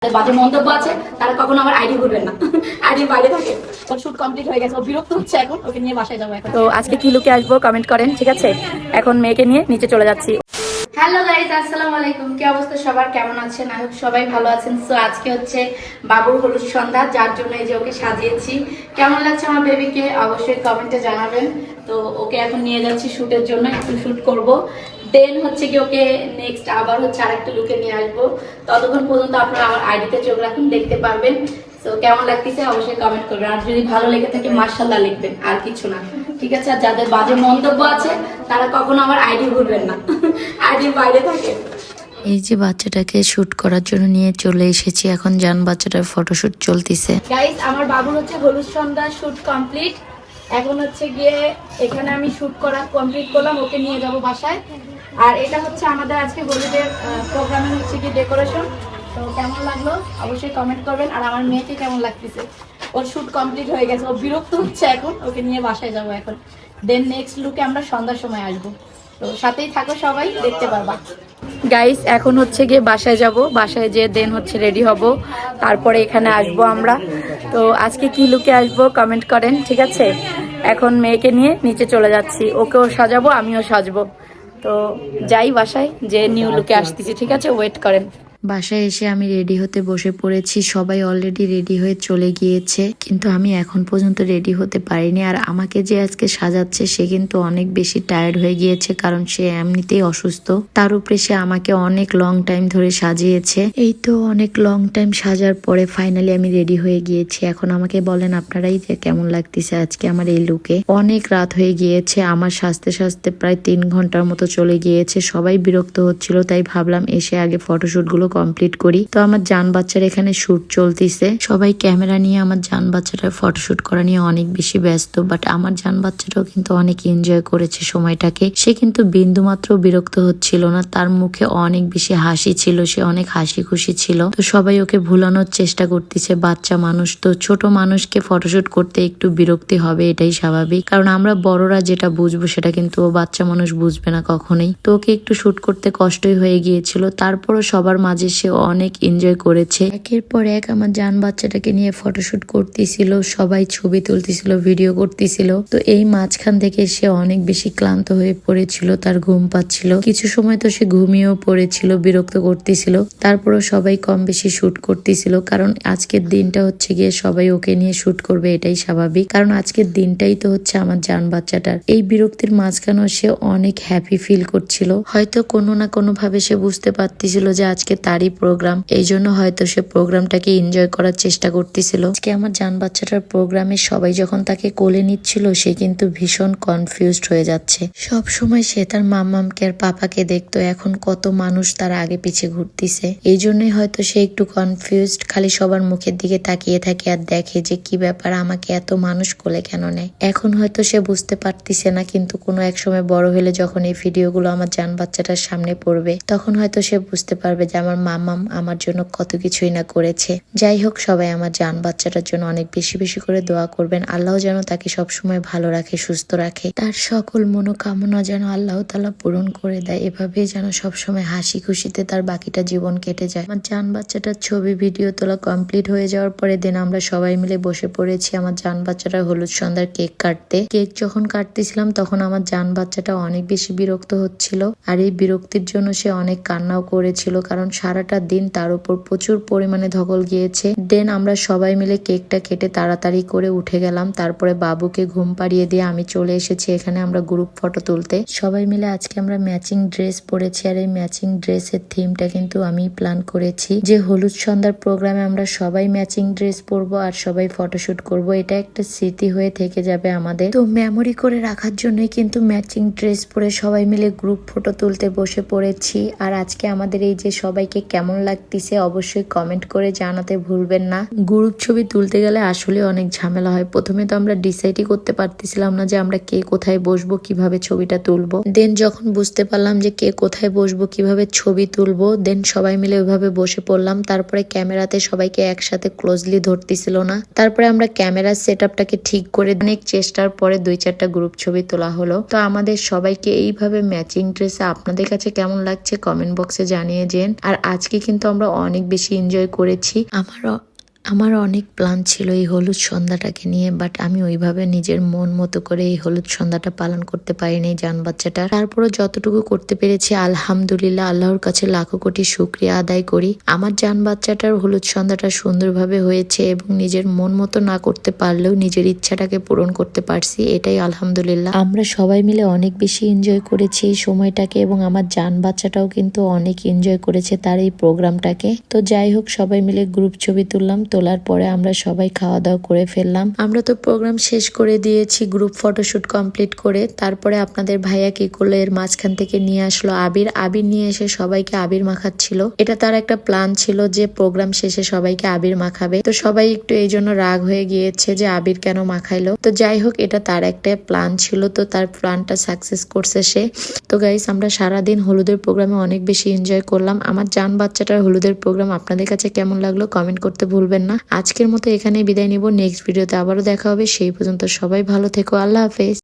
বাজে মন্তব্য আছে তারা কখনো আমার আইডি করবেন না। আইডির বাইরে থাকে। ওর শুট কমপ্লিট হয়ে গেছে, ও বিরক্ত হচ্ছে এখন, ওকে নিয়ে বাসায় যাবো এখন। তো আজকে কি লুকে আসবো কমেন্ট করেন, ঠিক আছে? এখন মেয়েকে নিয়ে নিচে চলে যাচ্ছি। হ্যালো গাইস, আসসালামু আলাইকুম। কি অবস্থা সবার, কেমন আছেন? আই হোপ সবাই ভালো আছেন। সো আজকে হচ্ছে বাবুর হলুদ সন্ধ্যা, যার জন্য এই যে ওকে সাজিয়েছি। কেমন লাগছে আমার বেবিকে অবশ্যই কমেন্টে জানাবেন। তো ওকে এখন নিয়ে যাচ্ছি শুটের জন্য, একটু শুট করব, দেন হচ্ছে কি ওকে নেক্সট আবার হচ্ছে আরেকটা লুকে নিয়ে আসবো। ততক্ষণ পর্যন্ত আপনারা আমার আইডিতে চোখ রাখুন, দেখতে পারবেন। তো কেমন লাগতেছে অবশ্যই কমেন্ট করবেন, আর যদি ভালো লেগে থাকে মাশাআল্লাহ লিখবেন, আর কিছু না, ঠিক আছে? আর যাদের বাজে মন্তব্য আছে তারা কখনো আমার আইডি ঘুরবেন না, আইডির বাইরে থাকে। এই যে বাচ্চাটাকে শুট করার জন্য নিয়ে চলে এসেছি, এখন জান বাচ্চাটার ফটোশুট চলতেছে। গাইস, আমার বাবুর হচ্ছে হলুদ সন্ধ্যা শুট কমপ্লিট। এখন হচ্ছে গিয়ে এখানে আমি শুট করা কমপ্লিট করলাম, ওকে নিয়ে যাব বাসায়। আর এটা হচ্ছে আমাদের আজকে হলুদের প্রোগ্রামের হচ্ছে কি ডেকোরেশন। তো কেমন লাগলো অবশ্যই কমেন্ট করবেন। আর আমার মেয়েকে কেমন লাগতেছে, ওর শুট কমপ্লিট হয়ে গেছে, ও বিরক্ত হচ্ছে এখন, ওকে নিয়ে বাসায় যাব এখন। দেন নেক্সট লুকে আমরা সন্ধ্যার সময় আসবো। তো সাথেই থাকো সবাই, দেখতে পারবা। গাইস, এখন হচ্ছে গিয়ে বাসায় যাব, বাসায় যেয়ে দেন হচ্ছে রেডি হব, তারপরে এখানে আসবো আমরা। তো আজকে কি লুকে আসবো কমেন্ট করেন, ঠিক আছে? এখন মেয়েকে নিয়ে নিচে চলে যাচ্ছি, ওকেও সাজাবো আমিও সাজবো। তো যাই বাসায়, যে নিউ লুকে আসতেছি, ঠিক আছে? ওয়েট করেন। বাসায় এসে আমি রেডি হতে বসে পড়েছি, সবাই অলরেডি রেডি হয়ে চলে গিয়েছে, কিন্তু আমি এখন পর্যন্ত রেডি হতে পারিনি। আর আমাকে যে আজকে সাজাচ্ছে সে কিন্তু অনেক বেশি টায়ার্ড হয়ে গিয়েছে, কারণ সে এমনিতেই অসুস্থ, তার উপরে সে আমাকে অনেক লং টাইম ধরে সাজিয়েছে। এই তো অনেক লং টাইম সাজার পরে ফাইনালি আমি রেডি হয়ে গিয়েছি। এখন আমাকে বলেন আপনারাই যে কেমন লাগতেছে আজকে আমার এই লুকে। অনেক রাত হয়ে গিয়েছে, আমার সাজতে সাজতে প্রায় 3 ঘন্টার মতো চলে গিয়েছে। সবাই বিরক্ত হচ্ছিল, তাই ভাবলাম এসে আগে ফটোশুট গুলো কমপ্লিট করি। তো আমার জান বাচ্চার এখানে শুট চলতেছে, সবাই ক্যামেরা নিয়ে আমার জান বাচ্চাটার ফটোশুট করা নিয়ে অনেক বেশি ব্যস্ত। বাট আমার জান বাচ্চাটাও কিন্তু অনেক এনজয় করেছে সময়টাকে, সে কিন্তু বিন্দু মাত্র বিরক্ত হচ্ছিল না, তার মুখে অনেক বেশি হাসি ছিল, সে অনেক হাসি খুশি ছিল। তো সবাই ওকে ভুলানোর চেষ্টা করতেছে, বাচ্চা মানুষ তো, ছোট মানুষকে ফটোশুট করতে একটু বিরক্তি হবে, এটাই স্বাভাবিক, কারণ আমরা বড়রা যেটা বুঝবো সেটা কিন্তু ও বাচ্চা মানুষ বুঝবে না কখনোই। তো ওকে একটু শুট করতে কষ্টই হয়ে গিয়েছিল, তারপরও সবার মাঝে সে অনেক এনজয় করেছে। একের পর এক আমার জান বাচ্চাটাকে নিয়ে ফটোশুট করতেছিল, সবাই ছবি তুলতেছিল, ভিডিও করতেছিল। তো এই মাঝখান থেকে সে অনেক বেশি ক্লান্ত হয়ে পড়েছিল, তার ঘুম পাচ্ছিল, কিছু সময় তো সে ঘুমিয়েও পড়েছিল, বিরক্ত করতেছিল। তারপরও সবাই কম বেশি শুট করতেছিল, কারণ আজকের দিনটা হচ্ছে গিয়ে সবাই ওকে নিয়ে শুট করবে, এটাই স্বাভাবিক, কারণ আজকের দিনটাই তো হচ্ছে আমার জান বাচ্চাটার। এই বিরক্তির মাঝখানেও সে অনেক হ্যাপি ফিল করছিল, হয়তো কোনো না কোনো ভাবে সে বুঝতে পারতেছিল যে আজকে তারই প্রোগ্রাম, এই জন্য হয়তো সে প্রোগ্রামটাকে এনজয় করার চেষ্টা করতেছিল। আজকে আমার জান বাচ্চাটার প্রোগ্রামে সবাই যখন তাকে কোলে নিচ্ছিল, সে কিন্তু ভীষণ কনফিউজড হয়ে যাচ্ছে। সব সময় সে তার মাম্মামকে আর পাপাকে দেখতো, এখন কত মানুষ তার আগে পিছে ঘুরতেছে, এই জন্যই হয়তো সে একটু কনফিউজড, খালি সবার মুখের দিকে তাকিয়ে থাকে আর দেখে যে কি ব্যাপার, আমাকে এত মানুষ কোলে কেন নেয়। এখন হয়তো সে বুঝতে পারতেছে না, কিন্তু কোনো এক সময় বড় হলে যখন এই ভিডিওগুলো আমার জান বাচ্চাটার সামনে পড়বে, তখন হয়তো সে বুঝতে পারবে যে আমার মামাম আমার জন্য কত কিছুই না করেছে। যাই হোক, সবাই আমার জান বাচ্চাটার জন্য অনেক বেশি বেশি করে দোয়া করবেন, আল্লাহ যেন তাকে সবসময় ভালো রাখে, সুস্থ রাখে, তার সকল মনোকামনা যেন আল্লাহ তাআলা পূরণ করে দেয়, এভাবেই যেন সবসময় হাসি খুশিতে তার বাকিটা জীবন কেটে যায়। আমার জান বাচ্চাটার ছবি ভিডিও তোলা কমপ্লিট হয়ে যাওয়ার পরে দিন আমরা সবাই মিলে বসে পড়েছি আমার জান বাচ্চাটার হলুদ সন্ধ্যার কেক কাটতে। কেক যখন কাটতেছিলাম তখন আমার জান বাচ্চাটা অনেক বেশি বিরক্ত হচ্ছিল, আর এই বিরক্তির জন্য সে অনেক কান্নাও করেছিল, কারণ সারাটা দিন তার উপর প্রচুর পরিমাণে ধকল গিয়েছে। দেন আমরা সবাই মিলে কেকটা কেটে তাড়াতাড়ি করে উঠে গেলাম, তারপরে বাবুকে ঘুম পাড়িয়ে দিয়ে আমি চলে এসেছি এখানে আমরা গ্রুপ ফটো তুলতে। সবাই মিলে আজকে আমরা ম্যাচিং ড্রেস পরেছি, আর এই ম্যাচিং ড্রেসের থিমটা কিন্তু আমি প্ল্যান করেছি, যে হলুদ সন্ধ্যার প্রোগ্রামে আমরা সবাই ম্যাচিং ড্রেস পরবো আর সবাই ফটোশুট করব, এটা একটা স্মৃতি হয়ে থেকে যাবে আমাদের। তো মেমোরি করে রাখার জন্যই কিন্তু ম্যাচিং ড্রেস পরে সবাই মিলে গ্রুপ ফটো তুলতে বসে পড়েছি। আর আজকে আমাদের এই যে সবাইকে কেমন লাগতেছে অবশ্যই কমেন্ট করে জানাতে ভুলবেন না। গ্রুপ ছবি তুলতে গেলে আসলে অনেক ঝামেলা হয়, প্রথমে তো আমরা ডিসাইডই করতে পারতেছিলাম না যে আমরা কে কোথায় বসবো, কিভাবে ছবিটা তুলবো। দেন যখন বুঝতে পারলাম যে কে কোথায় বসবো, কিভাবে ছবি তুলবো, দেন সবাই মিলে ওইভাবে বসে পড়লাম। তারপরে ক্যামেরাতে সবাইকে একসাথে ক্লোজলি ধরতেছিল না, তারপরে আমরা ক্যামেরার সেটআপটাকে ঠিক করে অনেক চেষ্টার পরে 2-4টা গ্রুপ ছবি তোলা হলো। তো আমাদের সবাইকে এইভাবে ম্যাচিং ড্রেসে আপনাদের কাছে কেমন লাগছে কমেন্ট বক্সে জানিয়ে যেন। আর আজকে কিন্তু আমরা অনেক বেশি এনজয় করেছি। আমার অনেক প্ল্যান ছিল এই হলুদ সন্ধ্যাটাকে নিয়ে, বাট আমি ওইভাবে নিজের মন মতো করে এই হলুদ সন্ধ্যাটা পালন করতে পারিনি জান বাচ্চাটার। তারপরে যতটুকু করতে পেরেছি আলহামদুলিল্লাহ, আল্লাহর কাছে লাখো কোটি শুকরিয়া আদায় করি। আমার জান বাচ্চাটার হলুদ সন্ধ্যাটা সুন্দরভাবে হয়েছে এবং নিজের মন মতো না করতে পারলেও নিজের ইচ্ছাটাকে পূরণ করতে পারছি, এটাই আলহামদুলিল্লাহ। আমরা সবাই মিলে অনেক বেশি এনজয় করেছি এই সময়টাকে এবং আমার জান বাচ্চাটাও কিন্তু অনেক এনজয় করেছে তার এই প্রোগ্রামটাকে। তো যাই হোক, সবাই মিলে গ্রুপ ছবি তুললাম, তোলার পরে আমরা সবাই খাওয়া দাওয়া করে ফেললাম। আমরা তো প্রোগ্রাম শেষ করে দিয়েছি গ্রুপ ফটোশুট কমপ্লিট করে। তারপরে আপনাদের ভাইয়া কি করলো, এর মাঝখান থেকে নিয়ে আসলো আবির নিয়ে এসে সবাইকে আবির মাখাচ্ছিল। এটা তার একটা প্ল্যান ছিল যে প্রোগ্রাম শেষে সবাইকে আবির মাখাবে। তো সবাই একটু এই জন্য রাগ হয়ে গিয়েছে যে আবির কেন মাখাইলো। তো যাই হোক, এটা তার একটা প্ল্যান ছিল, তো তার প্ল্যানটা সাকসেস করছে সে। তো গাইস, আমরা সারাদিন হলুদের প্রোগ্রামে অনেক বেশি এনজয় করলাম। আমার জান বাচ্চাটার হলুদের প্রোগ্রাম আপনাদের কাছে কেমন লাগলো কমেন্ট করতে ভুলবেন না। আজকের মতো এখানেই বিদায় নিব, নেক্সট ভিডিওতে আবারও দেখা হবে। সেই পর্যন্ত সবাই ভালো থেকো, আল্লাহ হাফেজ।